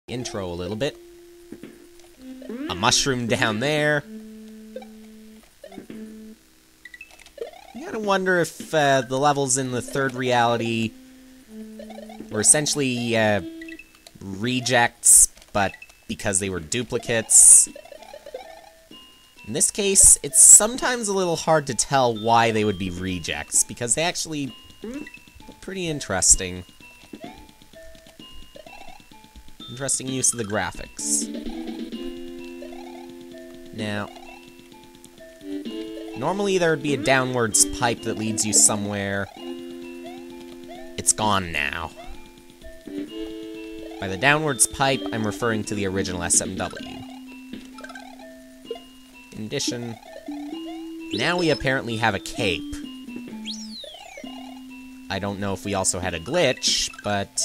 intro a little bit. A mushroom down there. You gotta wonder if the levels in the third reality were essentially rejects, but because they were duplicates. In this case, it's sometimes a little hard to tell why they would be rejects, because they actually look pretty interesting. Interesting use of the graphics. Now, normally there would be a downwards pipe that leads you somewhere. It's gone now. By the downwards pipe, I'm referring to the original SMW. In addition, now we apparently have a cape. I don't know if we also had a glitch, but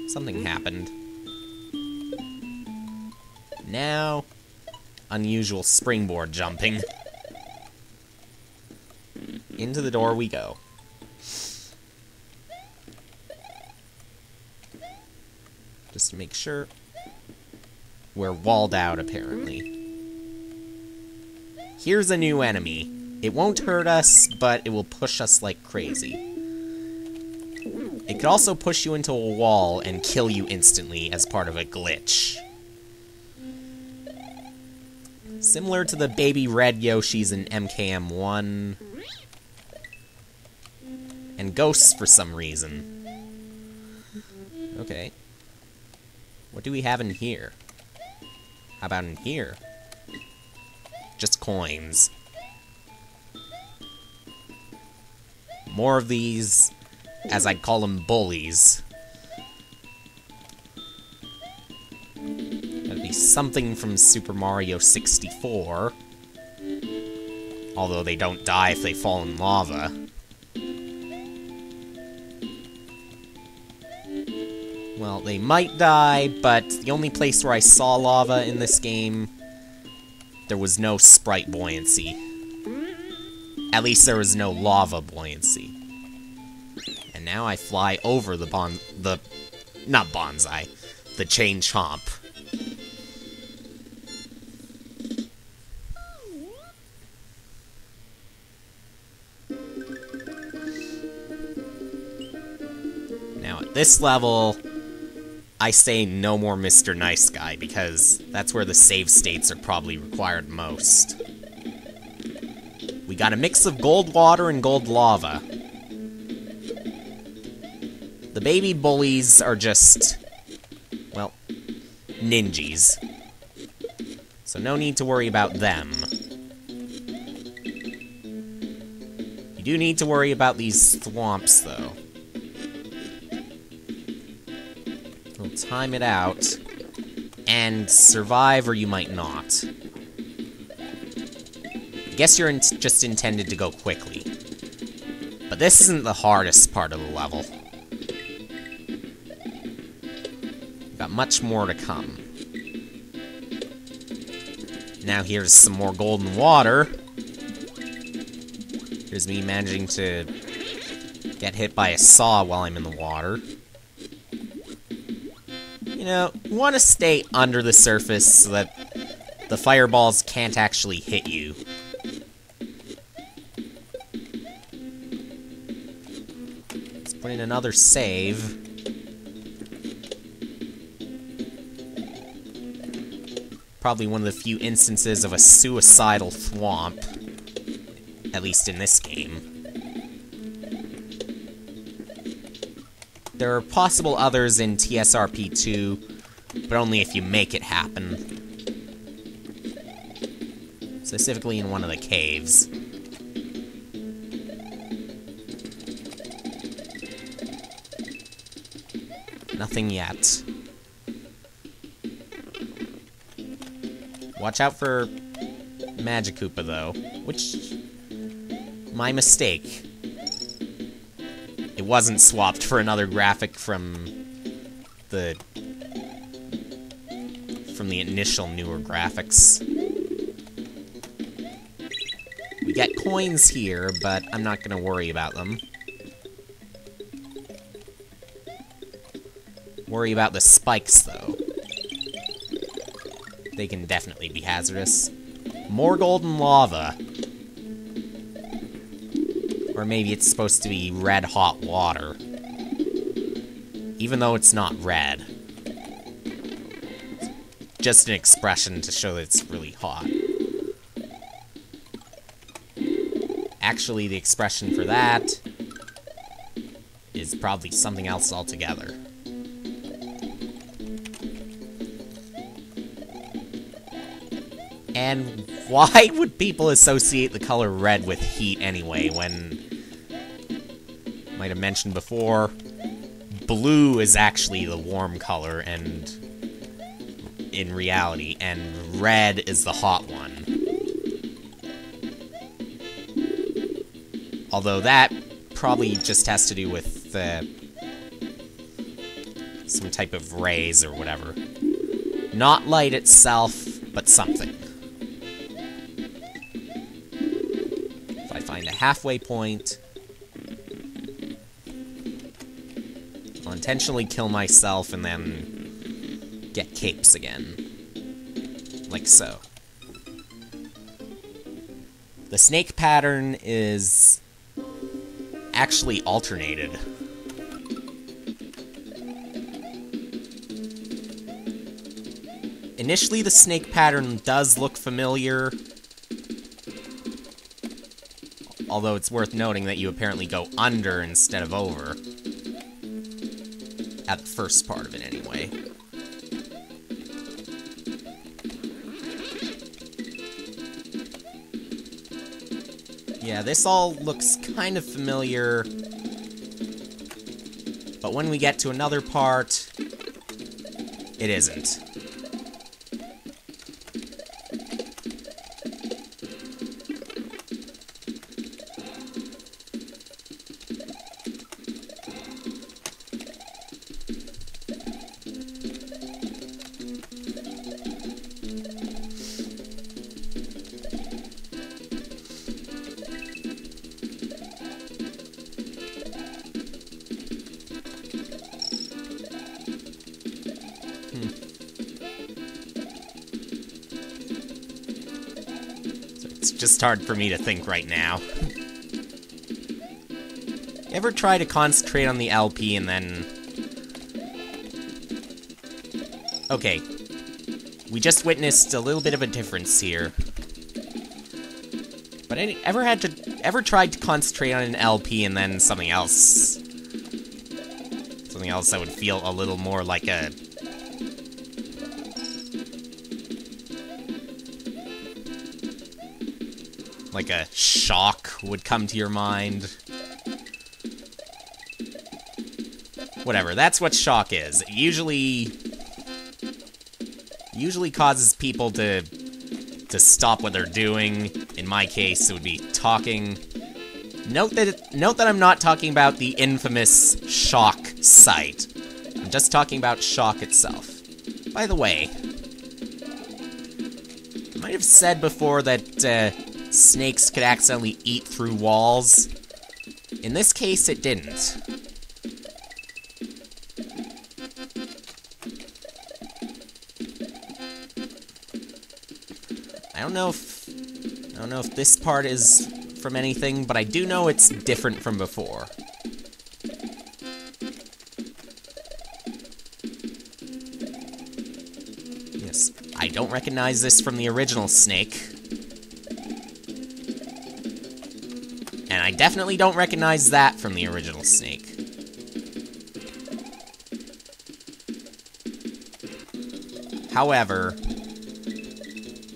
something happened. Now, unusual springboard jumping. Into the door we go. Just to make sure. We're walled out, apparently. Here's a new enemy. It won't hurt us, but it will push us like crazy. It could also push you into a wall and kill you instantly as part of a glitch. Similar to the baby red Yoshis in MKM1. And ghosts for some reason. Okay. What do we have in here? How about in here? Just coins. More of these, as I'd call them, bullies. That'd be something from Super Mario 64. Although they don't die if they fall in lava. Well, they might die, but the only place where I saw lava in this game, there was no sprite buoyancy. At least there was no lava buoyancy. And now I fly over the not bonsai, the chain chomp. Now at this level, I say no more Mr. Nice Guy, because that's where the save states are probably required most. We got a mix of gold water and gold lava. The baby bullies are just, well, ninjas. So no need to worry about them. You do need to worry about these thwomps, though. We'll time it out, and survive or you might not. I guess you're just intended to go quickly. But this isn't the hardest part of the level. We've got much more to come. Now here's some more golden water. Here's me managing to get hit by a saw while I'm in the water. You know, you want to stay under the surface so that the fireballs can't actually hit you. Let's put in another save. Probably one of the few instances of a suicidal thwomp. At least in this game. There are possible others in TSRP2, but only if you make it happen. Specifically in one of the caves. Nothing yet. Watch out for Magikoopa, though. Which... my mistake. It wasn't swapped for another graphic from the initial newer graphics. We get coins here, but I'm not gonna worry about them. Worry about the spikes, though. they can definitely be hazardous. More golden lava. Or maybe it's supposed to be red-hot water. Even though it's not red. Just an expression to show that it's really hot. Actually, the expression for that is probably something else altogether. And why would people associate the color red with heat anyway, when... might have mentioned before, blue is actually the warm color, and... in reality, and red is the hot one. Although that probably just has to do with some type of rays or whatever. Not light itself, but something. If I find a halfway point, I'll intentionally kill myself and then get capes again. Like so. The snake pattern is actually alternated. Initially, the snake pattern does look familiar, although it's worth noting that you apparently go under instead of over. At the first part of it, anyway. Yeah, this all looks kind of familiar, but when we get to another part, it isn't. It's just hard for me to think right now. Ever try to concentrate on the LP and then... Okay. We just witnessed a little bit of a difference here. But ever tried to concentrate on an LP and then something else? Something else that would feel a little more like a... like a shock would come to your mind. Whatever, that's what shock is. It usually causes people to stop what they're doing. In my case, it would be talking. Note that I'm not talking about the infamous shock site. I'm just talking about shock itself. By the way, I might have said before that snakes could accidentally eat through walls. In this case, it didn't. I don't know if this part is from anything, but I do know it's different from before. Yes, I don't recognize this from the original Snake. And I definitely don't recognize that from the original Snake. However,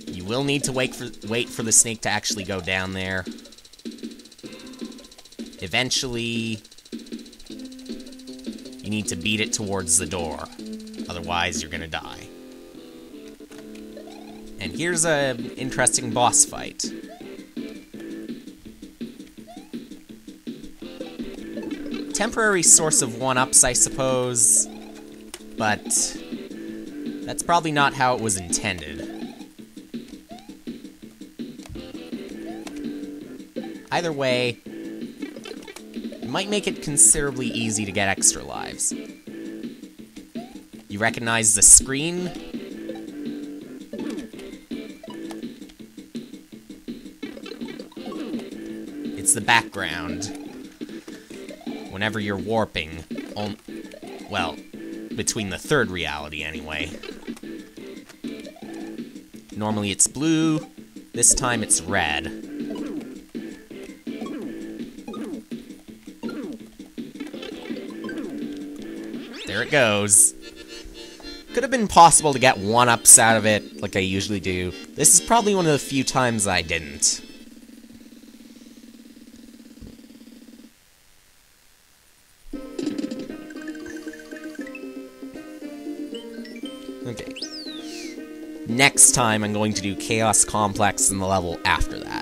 you will need to wait for the snake to actually go down there. Eventually, you need to beat it towards the door. Otherwise, you're gonna die. And here's an interesting boss fight. Temporary source of one-ups, I suppose, but that's probably not how it was intended. Either way, it might make it considerably easy to get extra lives. You recognize the screen? That's the background. Whenever you're warping. Well, between the third reality, anyway. Normally it's blue. This time it's red. There it goes. Could have been possible to get 1-ups out of it, like I usually do. This is probably one of the few times I didn't. Okay. Next time, I'm going to do Chaos Complex in the level after that.